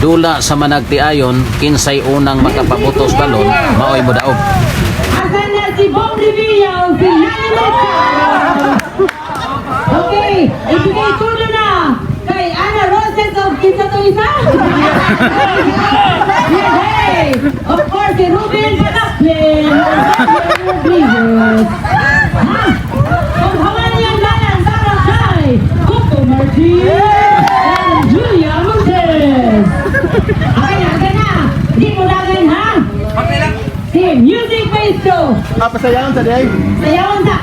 Dula sa managtiayon, kinsay unang makapabutos balon, maoy mo daog. Asan na si Bong Revilla o si Nani Mesa? Okay, ibigay tulo na kay Ana Roses of Kinsa to Isa. Yay! Of course, si Ruben Palaplin. Kung hawan niyang lanan para kay Coco Martin and Julia Montes. Okay na. Di mo lagay ha? Si Music Maestro. Apa sayawan sa day? Sayawan sa.